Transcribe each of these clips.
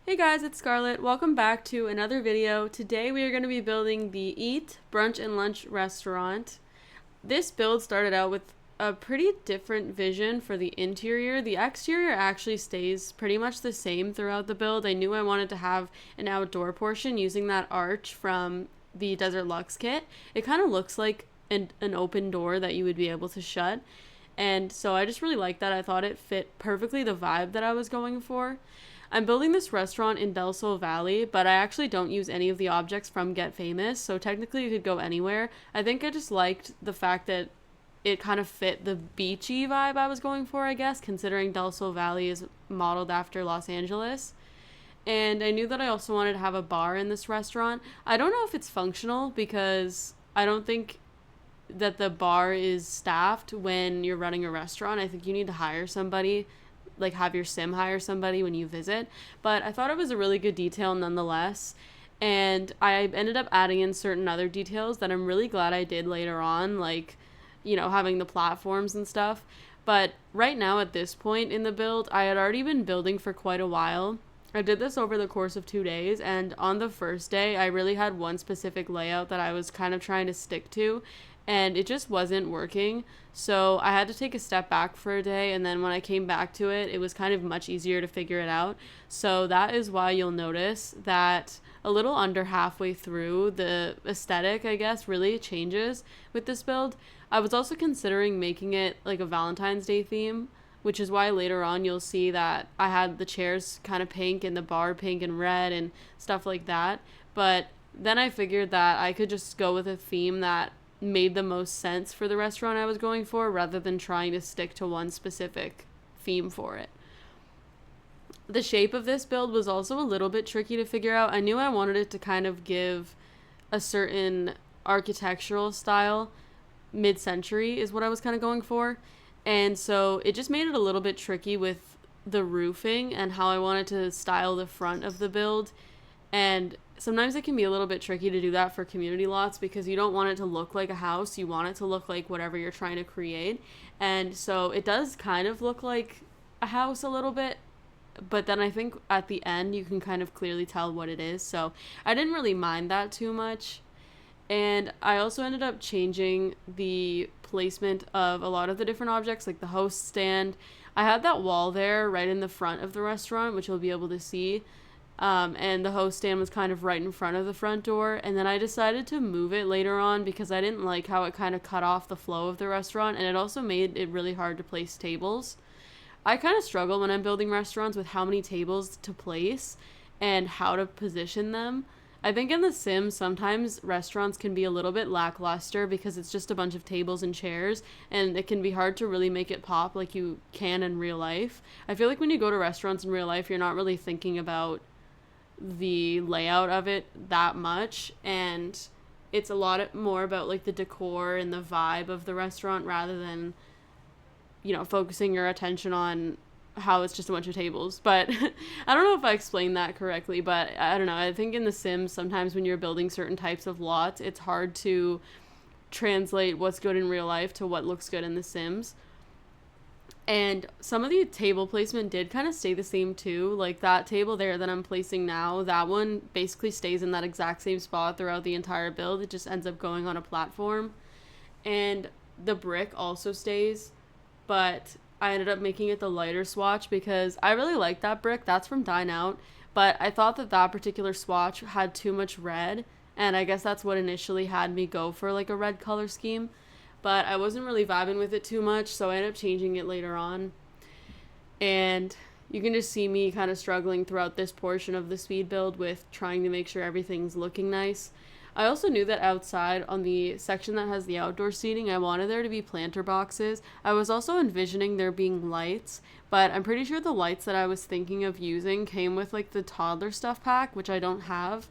Hey guys, it's Scarlett. Welcome back to another video. Today we are going to be building the Eat, Brunch, and Lunch restaurant. This build started out with a pretty different vision for the interior. The exterior actually stays pretty much the same throughout the build. I knew I wanted to have an outdoor portion using that arch from the Desert Luxe kit. It kind of looks like an open door that you would be able to shut. And so I just really liked that. I thought it fit perfectly the vibe that I was going for. I'm building this restaurant in Del Sol Valley, but I actually don't use any of the objects from Get Famous, so technically you could go anywhere. I think I just liked the fact that it kind of fit the beachy vibe I was going for, I guess, considering Del Sol Valley is modeled after Los Angeles. And I knew that I also wanted to have a bar in this restaurant. I don't know if it's functional because I don't think that the bar is staffed when you're running a restaurant. I think you need to hire somebody, like have your sim hire somebody when you visit. But I thought it was a really good detail nonetheless. And I ended up adding in certain other details that I'm really glad I did later on, like, having the platforms and stuff. But right now at this point in the build, I had already been building for quite a while. I did this over the course of 2 days, and on the first day, I really had one specific layout that I was kind of trying to stick to, and it just wasn't working. So I had to take a step back for a day, and then when I came back to it, it was kind of much easier to figure it out. So that is why you'll notice that a little under halfway through, the aesthetic, I guess, really changes with this build. I was also considering making it like a Valentine's Day theme, which is why later on you'll see that I had the chairs kind of pink and the bar pink and red and stuff like that. But then I figured that I could just go with a theme that made the most sense for the restaurant I was going for rather than trying to stick to one specific theme for it. The shape of this build was also a little bit tricky to figure out. I knew I wanted it to kind of give a certain architectural style. Mid-century is what I was kind of going for. And so it just made it a little bit tricky with the roofing and how I wanted to style the front of the build. And sometimes it can be a little bit tricky to do that for community lots because you don't want it to look like a house. You want it to look like whatever you're trying to create. And so it does kind of look like a house a little bit. But then I think at the end you can kind of clearly tell what it is. So I didn't really mind that too much. And I also ended up changing the placement of a lot of the different objects, like the host stand. I had that wall there right in the front of the restaurant, which you'll be able to see. And the host stand was kind of right in front of the front door. And then I decided to move it later on because I didn't like how it kind of cut off the flow of the restaurant. And it also made it really hard to place tables. I kind of struggle when I'm building restaurants with how many tables to place and how to position them. I think in The Sims, sometimes restaurants can be a little bit lackluster because it's just a bunch of tables and chairs, and it can be hard to really make it pop like you can in real life. I feel like when you go to restaurants in real life, you're not really thinking about the layout of it that much, and it's a lot more about like the decor and the vibe of the restaurant rather than, focusing your attention on how it's just a bunch of tables. But I don't know if I explained that correctly, but I don't know. I think in The Sims, sometimes when you're building certain types of lots, it's hard to translate what's good in real life to what looks good in The Sims. And some of the table placement did kind of stay the same too. Like that table there that I'm placing now, that one basically stays in that exact same spot throughout the entire build. It just ends up going on a platform. And the brick also stays, but I ended up making it the lighter swatch because I really like that brick. That's from Dine Out. But I thought that that particular swatch had too much red. And I guess that's what initially had me go for like a red color scheme. But I wasn't really vibing with it too much. So I ended up changing it later on. And you can just see me kind of struggling throughout this portion of the speed build with trying to make sure everything's looking nice. I also knew that outside on the section that has the outdoor seating, I wanted there to be planter boxes. I was also envisioning there being lights, but I'm pretty sure the lights that I was thinking of using came with like the toddler stuff pack, which I don't have.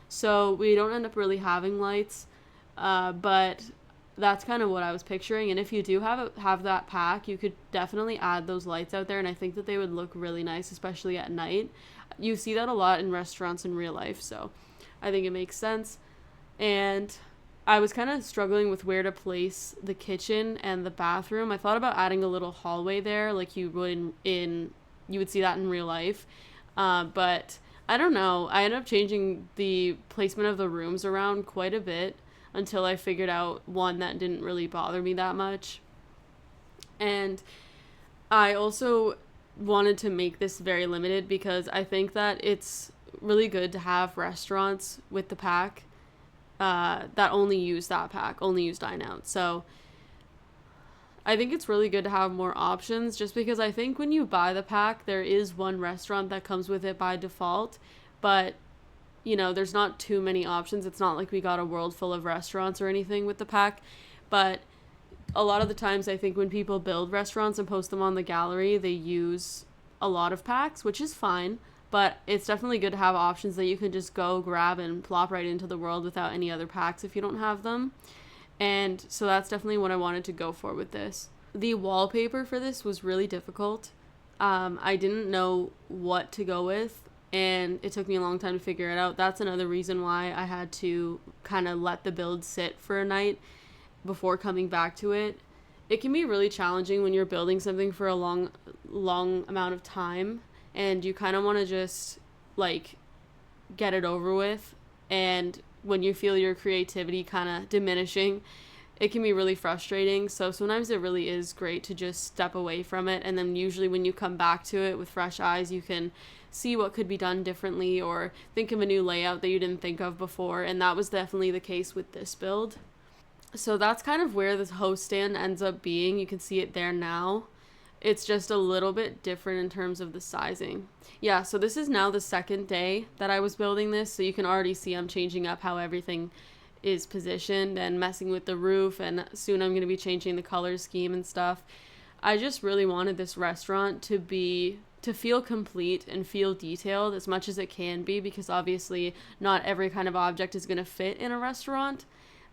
So we don't end up really having lights, but that's kind of what I was picturing. And if you do have that pack, you could definitely add those lights out there, and I think that they would look really nice, especially at night. You see that a lot in restaurants in real life, so I think it makes sense. And I was kind of struggling with where to place the kitchen and the bathroom. I thought about adding a little hallway there, like you would you would see that in real life. But I don't know. I ended up changing the placement of the rooms around quite a bit until I figured out one that didn't really bother me that much. And I also wanted to make this very limited because I think that it's really good to have restaurants with the pack that only use that pack, only use Dine Out. So I think it's really good to have more options just because I think when you buy the pack, there is one restaurant that comes with it by default, but there's not too many options. It's not like we got a world full of restaurants or anything with the pack, but a lot of the times I think when people build restaurants and post them on the gallery, they use a lot of packs, which is fine, but it's definitely good to have options that you can just go grab and plop right into the world without any other packs if you don't have them. And so that's definitely what I wanted to go for with this. The wallpaper for this was really difficult. I didn't know what to go with, and it took me a long time to figure it out. That's another reason why I had to kind of let the build sit for a night before coming back to it. It can be really challenging when you're building something for a long amount of time, and you kind of want to just like get it over with. And when you feel your creativity kind of diminishing, it can be really frustrating. So sometimes it really is great to just step away from it, and then usually when you come back to it with fresh eyes, you can see what could be done differently or think of a new layout that you didn't think of before. And that was definitely the case with this build. So that's kind of where this host stand ends up being. You can see it there now. It's just a little bit different in terms of the sizing. Yeah, so this is now the second day that I was building this, so you can already see I'm changing up how everything is positioned and messing with the roof, and soon I'm going to be changing the color scheme and stuff. I just really wanted this restaurant to feel complete and feel detailed as much as it can be, because obviously not every kind of object is going to fit in a restaurant.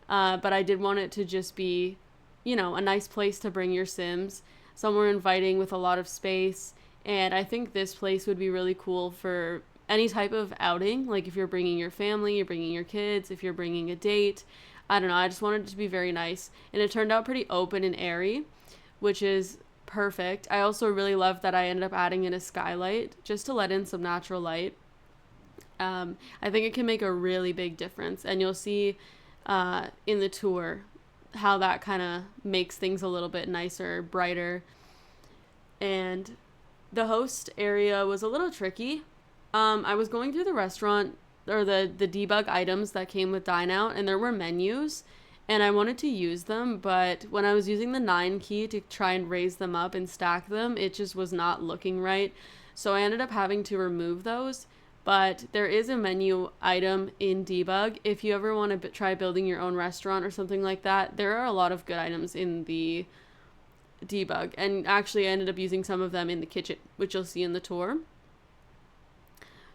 But I did want it to just be, a nice place to bring your Sims, somewhere inviting with a lot of space. And I think this place would be really cool for any type of outing. Like if you're bringing your family, you're bringing your kids, if you're bringing a date. I don't know. I just wanted it to be very nice. And it turned out pretty open and airy, which is perfect. I also really love that I ended up adding in a skylight just to let in some natural light. I think it can make a really big difference. And you'll see in the tour how that kind of makes things a little bit nicer, brighter. And the host area was a little tricky. I was going through the restaurant or the debug items that came with Dine Out, and there were menus, and I wanted to use them, but when I was using the 9 key to try and raise them up and stack them, it just was not looking right. So I ended up having to remove those. But there is a menu item in debug. If you ever want to try building your own restaurant or something like that, there are a lot of good items in the debug. And actually I ended up using some of them in the kitchen, which you'll see in the tour.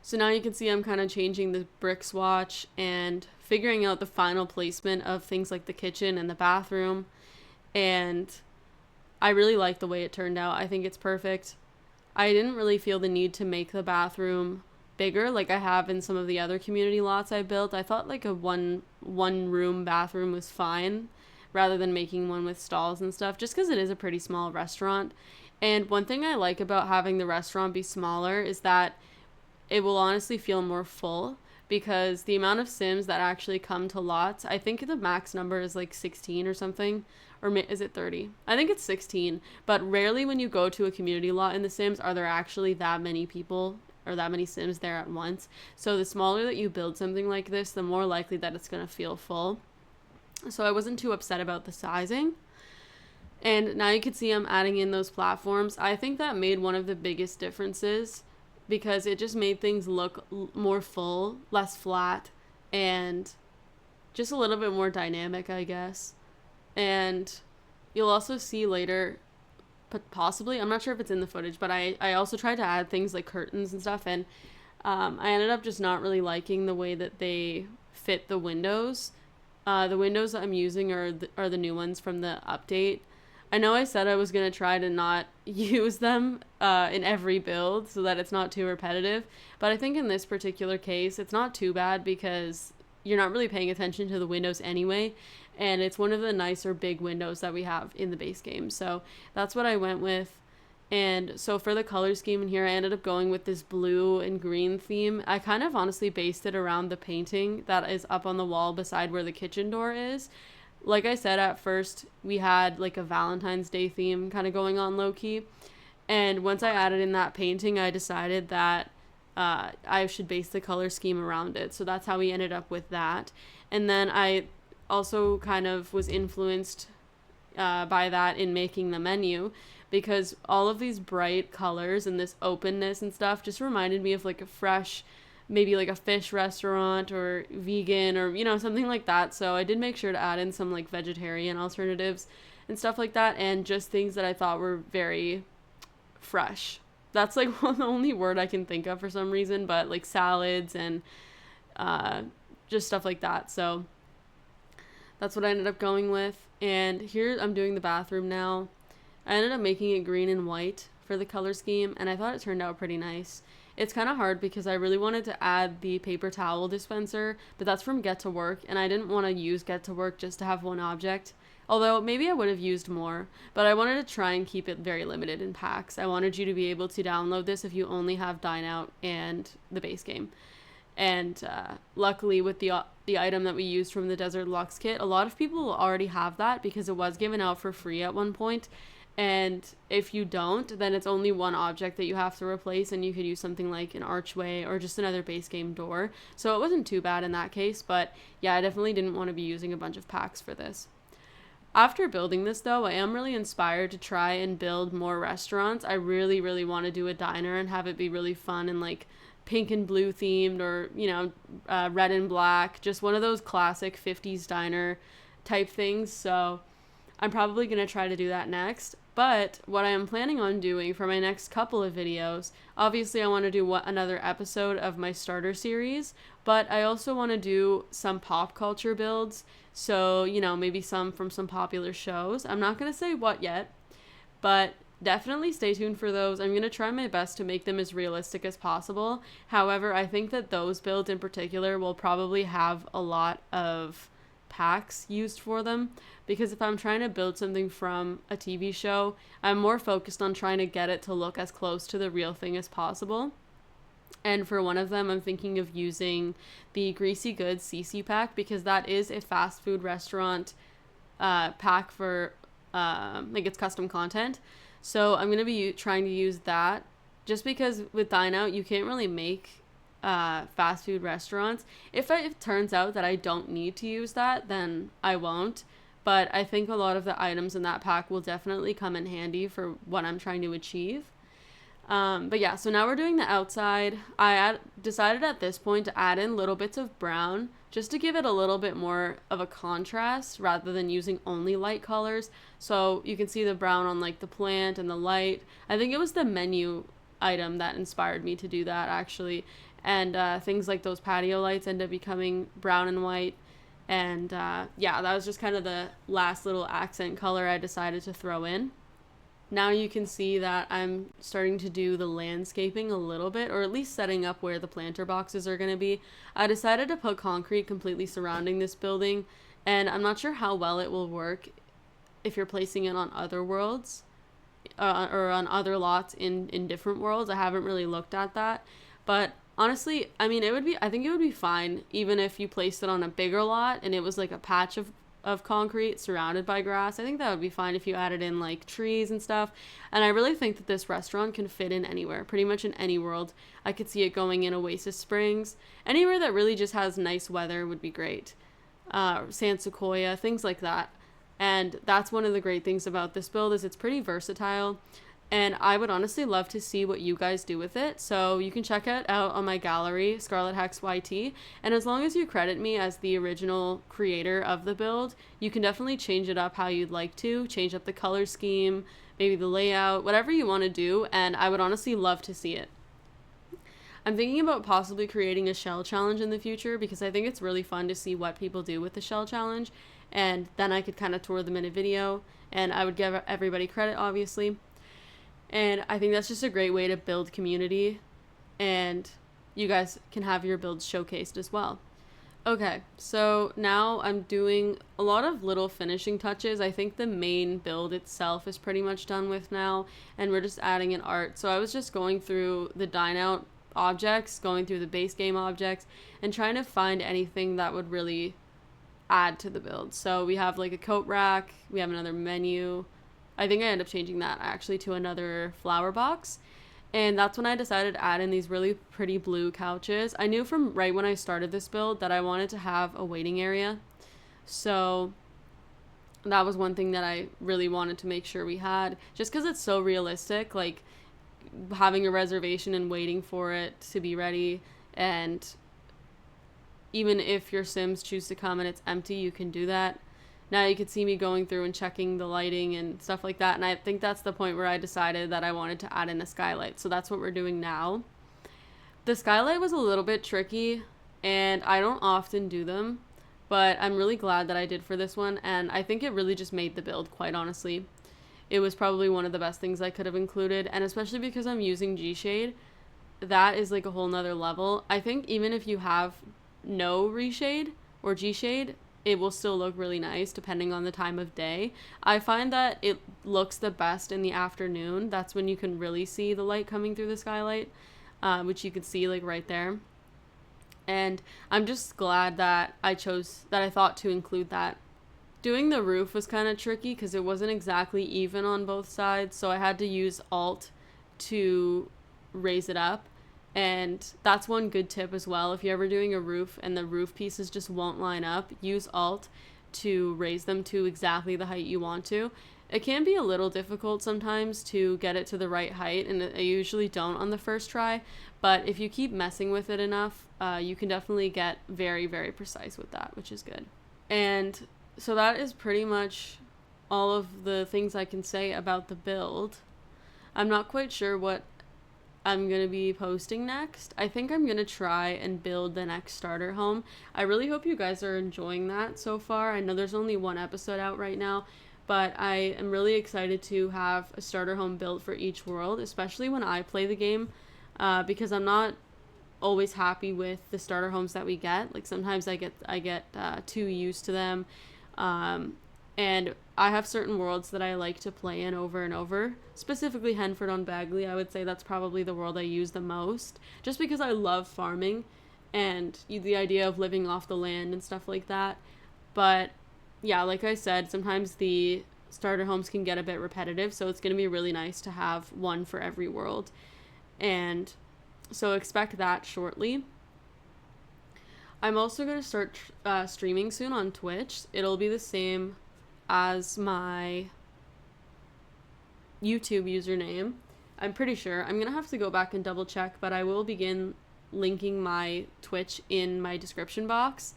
So now you can see I'm kind of changing the brick swatch and figuring out the final placement of things like the kitchen and the bathroom. And I really like the way it turned out. I think it's perfect. I didn't really feel the need to make the bathroom bigger like I have in some of the other community lots I built. I thought like a one room bathroom was fine rather than making one with stalls and stuff, just because it is a pretty small restaurant. And one thing I like about having the restaurant be smaller is that it will honestly feel more full, because the amount of Sims that actually come to lots, I think the max number is like 16 or something, or is it 30? I think it's 16, but rarely when you go to a community lot in The Sims are there actually that many people or that many Sims there at once. So the smaller that you build something like this, the more likely that it's going to feel full. So I wasn't too upset about the sizing. And now you can see I'm adding in those platforms. I think that made one of the biggest differences, because it just made things look more full, less flat, and just a little bit more dynamic, I guess. And you'll also see later, but possibly, I'm not sure if it's in the footage, but I also tried to add things like curtains and stuff, and I ended up just not really liking the way that they fit the windows. The windows that I'm using are the new ones from the update. I know I said I was going to try to not use them in every build so that it's not too repetitive, but I think in this particular case, it's not too bad because you're not really paying attention to the windows anyway, and it's one of the nicer big windows that we have in the base game. So that's what I went with, And so for the color scheme in here, I ended up going with this blue and green theme. I kind of honestly based it around the painting that is up on the wall beside where the kitchen door is. Like I said, at first we had like a Valentine's Day theme kind of going on low key. And once I added in that painting, I decided that I should base the color scheme around it. So that's how we ended up with that. And then I also kind of was influenced by that in making the menu, because all of these bright colors and this openness and stuff just reminded me of like a fresh, maybe like a fish restaurant or vegan or, you know, something like that. So I did make sure to add in some like vegetarian alternatives and stuff like that, and just things that I thought were very fresh. That's like the only word I can think of for some reason, but like salads and just stuff like that. So that's what I ended up going with. And here I'm doing the bathroom now. I ended up making it green and white for the color scheme, and I thought it turned out pretty nice. It's kind of hard because I really wanted to add the paper towel dispenser, but that's from Get to Work, and I didn't want to use Get to Work just to have one object. Although maybe I would have used more, but I wanted to try and keep it very limited in packs. I wanted you to be able to download this if you only have Dine Out and the base game. And luckily with the item that we used from the Desert Luxe kit, a lot of people already have that because it was given out for free at one point. And if you don't, then it's only one object that you have to replace, and you could use something like an archway or just another base game door. So it wasn't too bad in that case, but yeah, I definitely didn't want to be using a bunch of packs for this. After building this though, I am really inspired to try and build more restaurants. I really, really want to do a diner and have it be really fun and like pink and blue themed, or, you know, red and black, just one of those classic 50s diner type things. So I'm probably going to try to do that next. But what I am planning on doing for my next couple of videos, obviously I want to do another episode of my starter series, but I also want to do some pop culture builds. So, you know, maybe some from some popular shows. I'm not going to say what yet, but definitely stay tuned for those. I'm going to try my best to make them as realistic as possible. However, I think that those builds in particular will probably have a lot of packs used for them, because if I'm trying to build something from a TV show, I'm more focused on trying to get it to look as close to the real thing as possible. And for one of them, I'm thinking of using the Greasy Goods CC pack, because that is a fast food restaurant pack for like it's custom content. So I'm going to be trying to use that, just because with Dine Out, you can't really make fast food restaurants. If it turns out that I don't need to use that, then I won't. But I think a lot of the items in that pack will definitely come in handy for what I'm trying to achieve. But yeah, so now we're doing the outside. I decided at this point to add in little bits of brown just to give it a little bit more of a contrast rather than using only light colors. So you can see the brown on like the plant and the light. I think it was the menu item that inspired me to do that, actually. And things like those patio lights end up becoming brown and white. And yeah, that was just kind of the last little accent color I decided to throw in. Now you can see that I'm starting to do the landscaping a little bit, or at least setting up where the planter boxes are going to be. I decided to put concrete completely surrounding this building, and I'm not sure how well it will work if you're placing it on other worlds or on other lots in different worlds. I haven't really looked at that, but honestly, I mean, I think it would be fine even if you placed it on a bigger lot and it was like a patch of concrete surrounded by grass. I think that would be fine if you added in like trees and stuff. And I really think that this restaurant can fit in anywhere, pretty much in any world. I could see it going in Oasis Springs. Anywhere that really just has nice weather would be great. San Sequoia, things like that. And that's one of the great things about this build, is it's pretty versatile. And I would honestly love to see what you guys do with it. So you can check it out on my gallery, ScarletHexYT. And as long as you credit me as the original creator of the build, you can definitely change it up how you'd like to. Change up the color scheme, maybe the layout, whatever you want to do. And I would honestly love to see it. I'm thinking about possibly creating a shell challenge in the future, because I think it's really fun to see what people do with the shell challenge. And then I could kind of tour them in a video. And I would give everybody credit, obviously. And I think that's just a great way to build community, and you guys can have your builds showcased as well. Okay, so now I'm doing a lot of little finishing touches. I think the main build itself is pretty much done with now, and we're just adding in art. So I was just going through the Dine Out objects, going through the base game objects, and trying to find anything that would really add to the build. So we have like a coat rack, we have another menu. I think I end up changing that actually to another flower box. And that's when I decided to add in these really pretty blue couches. I knew from right when I started this build that I wanted to have a waiting area. So that was one thing that I really wanted to make sure we had, just because it's so realistic, like having a reservation and waiting for it to be ready. And even if your Sims choose to come and it's empty, you can do that. Now you could see me going through and checking the lighting and stuff like that. And I think that's the point where I decided that I wanted to add in a skylight. So that's what we're doing now. The skylight was a little bit tricky, and I don't often do them, but I'm really glad that I did for this one. And I think it really just made the build, quite honestly. It was probably one of the best things I could have included. And especially because I'm using G-Shade, that is like a whole nother level. I think even if you have no reshade or G-Shade, it will still look really nice depending on the time of day. I find that it looks the best in the afternoon. That's when you can really see the light coming through the skylight, which you could see like right there. And I'm just glad that I thought to include that. Doing the roof was kind of tricky because it wasn't exactly even on both sides, so I had to use Alt to raise it up. And that's one good tip as well. If you're ever doing a roof and the roof pieces just won't line up, use Alt to raise them to exactly the height you want to. It can be a little difficult sometimes to get it to the right height, and I usually don't on the first try, but if you keep messing with it enough, you can definitely get very, very precise with that, which is good. And so that is pretty much all of the things I can say about the build. I'm not quite sure what I'm going to be posting next. I think I'm going to try and build the next starter home. I really hope you guys are enjoying that so far. I know there's only one episode out right now, but I am really excited to have a starter home built for each world, especially when I play the game, because I'm not always happy with the starter homes that we get. Like sometimes I get too used to them. And I have certain worlds that I like to play in over and over, specifically Henford on Bagley. I would say that's probably the world I use the most, just because I love farming and the idea of living off the land and stuff like that. But yeah, like I said, sometimes the starter homes can get a bit repetitive, so it's going to be really nice to have one for every world. And so expect that shortly. I'm also going to start streaming soon on Twitch. It'll be the same as my YouTube username. I'm pretty sure. I'm going to have to go back and double check, but I will begin linking my Twitch in my description box.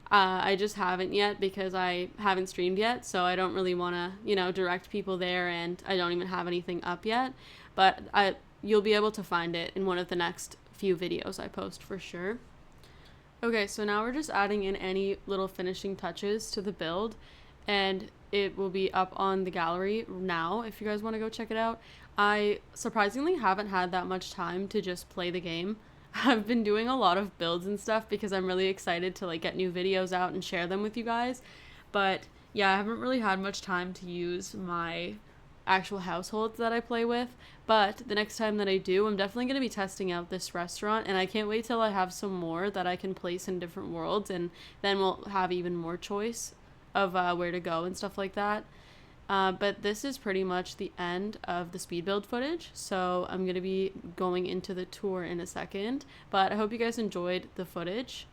I just haven't yet because I haven't streamed yet, so I don't really want to, direct people there, and I don't even have anything up yet. But you'll be able to find it in one of the next few videos I post for sure. Okay, so now we're just adding in any little finishing touches to the build, and it will be up on the gallery now if you guys want to go check it out. I surprisingly haven't had that much time to just play the game. I've been doing a lot of builds and stuff because I'm really excited to get new videos out and share them with you guys. But yeah, I haven't really had much time to use my actual households that I play with. But the next time that I do, I'm definitely going to be testing out this restaurant, and I can't wait till I have some more that I can place in different worlds, and then we'll have even more choice of where to go and stuff like that. But this is pretty much the end of the speed build footage, so I'm going to be going into the tour in a second, but I hope you guys enjoyed the footage.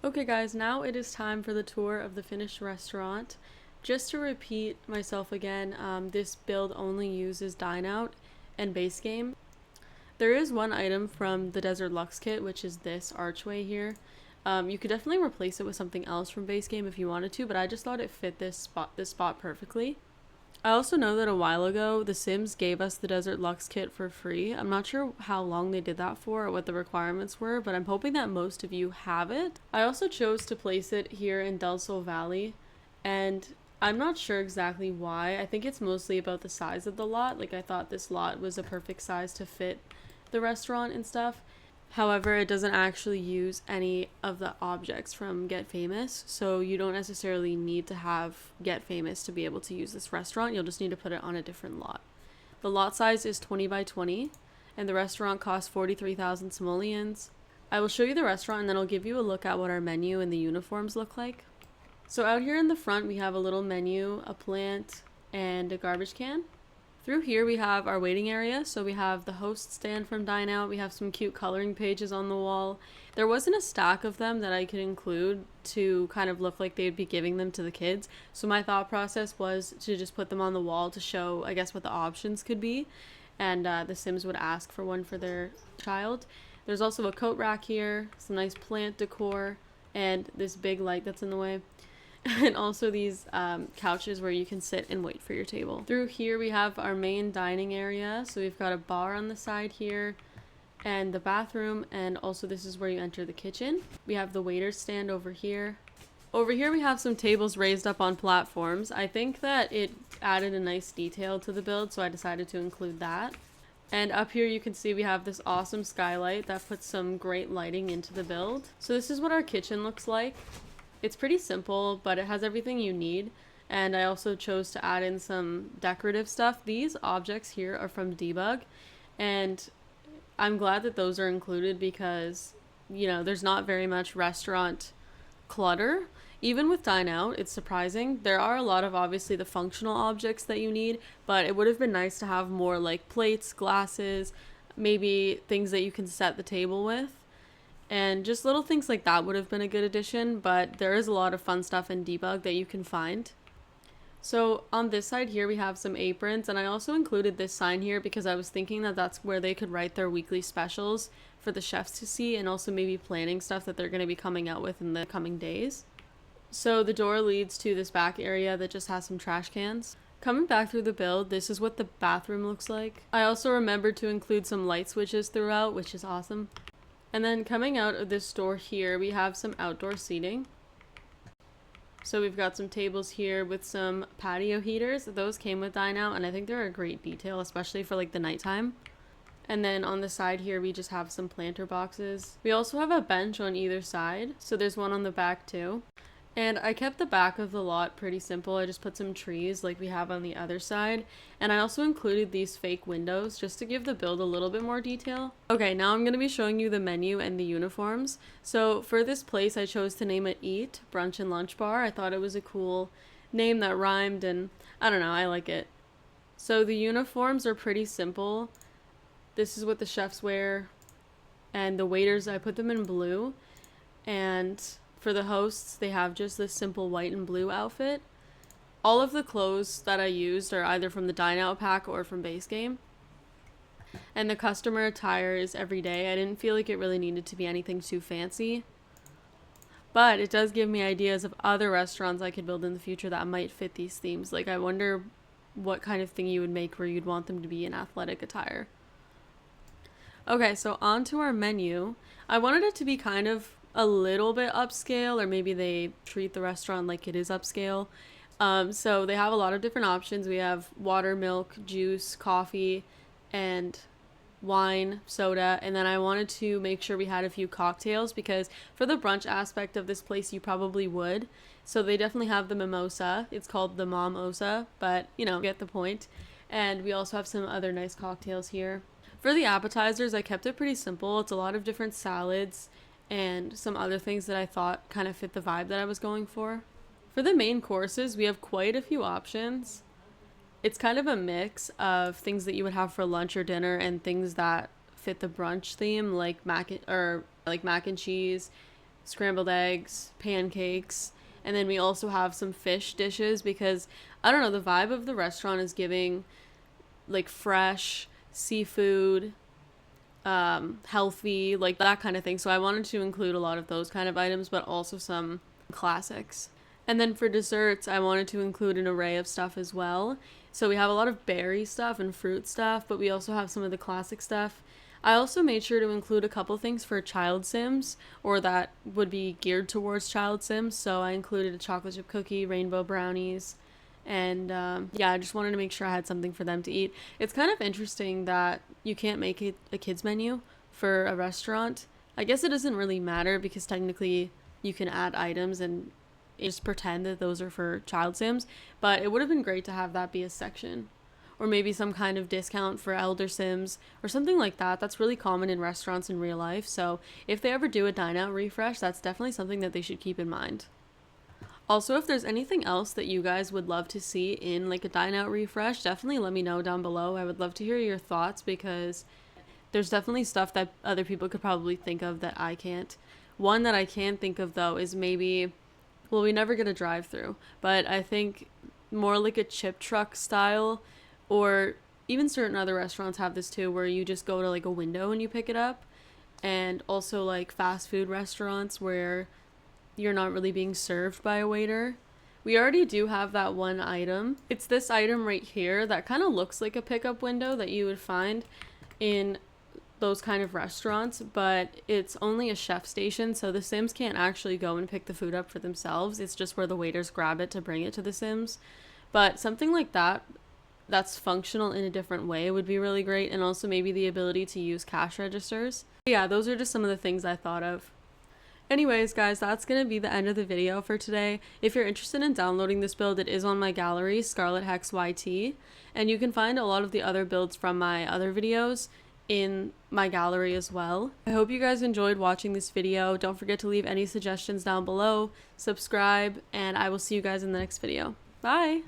Okay guys, now it is time for the tour of the finished restaurant. Just to repeat myself again, this build only uses Dine Out and base game. There is one item from the Desert Luxe kit, which is this archway here. You could definitely replace it with something else from base game if you wanted to, but I just thought it fit this spot perfectly. I also know that a while ago, The Sims gave us the Desert Luxe kit for free. I'm not sure how long they did that for or what the requirements were, but I'm hoping that most of you have it. I also chose to place it here in Del Sol Valley, and I'm not sure exactly why. I think it's mostly about the size of the lot. I thought this lot was a perfect size to fit the restaurant and stuff. However, it doesn't actually use any of the objects from Get Famous, so you don't necessarily need to have Get Famous to be able to use this restaurant. You'll just need to put it on a different lot. The lot size is 20 by 20, and the restaurant costs 43,000 simoleons. I will show you the restaurant and then I'll give you a look at what our menu and the uniforms look like. So out here in the front we have a little menu, a plant, and a garbage can. Through here we have our waiting area, so we have the host stand from Dine Out, we have some cute coloring pages on the wall. There wasn't a stack of them that I could include to kind of look like they'd be giving them to the kids, so my thought process was to just put them on the wall to show, I guess, what the options could be, and the Sims would ask for one for their child. There's also a coat rack here, some nice plant decor, and this big light that's in the way. And also these couches where you can sit and wait for your table. Through here we have our main dining area. So we've got a bar on the side here and the bathroom, and also this is where you enter the kitchen. We have the waiter's stand over here. Over here we have some tables raised up on platforms. I think that it added a nice detail to the build, so I decided to include that. And up here you can see we have this awesome skylight that puts some great lighting into the build. So this is what our kitchen looks like. It's pretty simple, but it has everything you need. And I also chose to add in some decorative stuff. These objects here are from Debug, and I'm glad that those are included because, you know, there's not very much restaurant clutter. Even with Dine Out, it's surprising. There are a lot of, obviously, the functional objects that you need, but it would have been nice to have more like plates, glasses, maybe things that you can set the table with. And just little things like that would have been a good addition, but there is a lot of fun stuff in Debug that you can find. So on this side here we have some aprons, and I also included this sign here because I was thinking that that's where they could write their weekly specials for the chefs to see, and also maybe planning stuff that they're going to be coming out with in the coming days. So the door leads to this back area that just has some trash cans. Coming back through the build, this is what the bathroom looks like. I also remembered to include some light switches throughout, which is awesome. And then coming out of this door here, we have some outdoor seating. So we've got some tables here with some patio heaters. Those came with Dine Out, and I think they're a great detail, especially for like the nighttime. And then on the side here, we just have some planter boxes. We also have a bench on either side, so there's one on the back too. And I kept the back of the lot pretty simple. I just put some trees like we have on the other side. And I also included these fake windows just to give the build a little bit more detail. Okay, now I'm going to be showing you the menu and the uniforms. So for this place, I chose to name it Eat, Brunch and Lunch Bar. I thought it was a cool name that rhymed, and I don't know, I like it. So the uniforms are pretty simple. This is what the chefs wear. And the waiters, I put them in blue. And for the hosts, they have just this simple white and blue outfit. All of the clothes that I used are either from the Dine Out pack or from base game. And the customer attire is every day. I didn't feel like it really needed to be anything too fancy. But it does give me ideas of other restaurants I could build in the future that might fit these themes. Like, I wonder what kind of thing you would make where you'd want them to be in athletic attire. Okay, so on to our menu. I wanted it to be kind of a little bit upscale, or maybe they treat the restaurant like it is upscale. So they have a lot of different options. We have water, milk, juice, coffee, and wine, soda, and then I wanted to make sure we had a few cocktails because for the brunch aspect of this place you probably would. So they definitely have the mimosa. It's called the Mom-osa, but you know, get the point. And we also have some other nice cocktails here. For the appetizers, I kept it pretty simple. It's a lot of different salads and some other things that I thought kind of fit the vibe that I was going for. For the main courses, we have quite a few options. It's kind of a mix of things that you would have for lunch or dinner and things that fit the brunch theme, like mac and cheese, scrambled eggs, pancakes, and then we also have some fish dishes because I don't know, the vibe of the restaurant is giving like fresh seafood, healthy, like that kind of thing. So I wanted to include a lot of those kind of items, but also some classics. And then for desserts, I wanted to include an array of stuff as well. So we have a lot of berry stuff and fruit stuff, but we also have some of the classic stuff. I also made sure to include a couple things for child sims, or that would be geared towards child sims. So I included a chocolate chip cookie, rainbow brownies, and yeah, I just wanted to make sure I had something for them to eat. It's kind of interesting that you can't make it a kids menu, for a restaurant. I guess it doesn't really matter because technically you can add items and just pretend that those are for child sims, but it would have been great to have that be a section. Or maybe some kind of discount for elder sims or something like that. That's really common in restaurants in real life. So if they ever do a Dine Out refresh, that's definitely something that they should keep in mind. Also, if there's anything else that you guys would love to see in like a Dine Out refresh, definitely let me know down below. I would love to hear your thoughts because there's definitely stuff that other people could probably think of that I can't. One that I can think of though is maybe, well, we never get a drive-through, but I think more like a chip truck style, or even certain other restaurants have this too, where you just go to like a window and you pick it up. And also like fast food restaurants where you're not really being served by a waiter. We already do have that one item. It's this item right here that kind of looks like a pickup window that you would find in those kind of restaurants, but it's only a chef station, so the sims can't actually go and pick the food up for themselves. It's just where the waiters grab it to bring it to the sims. But something like that that's functional in a different way would be really great, and also maybe the ability to use cash registers. Yeah, those are just some of the things I thought of. Anyways, guys, that's going to be the end of the video for today. If you're interested in downloading this build, it is on my gallery, ScarletHexYT, and you can find a lot of the other builds from my other videos in my gallery as well. I hope you guys enjoyed watching this video. Don't forget to leave any suggestions down below, subscribe, and I will see you guys in the next video. Bye!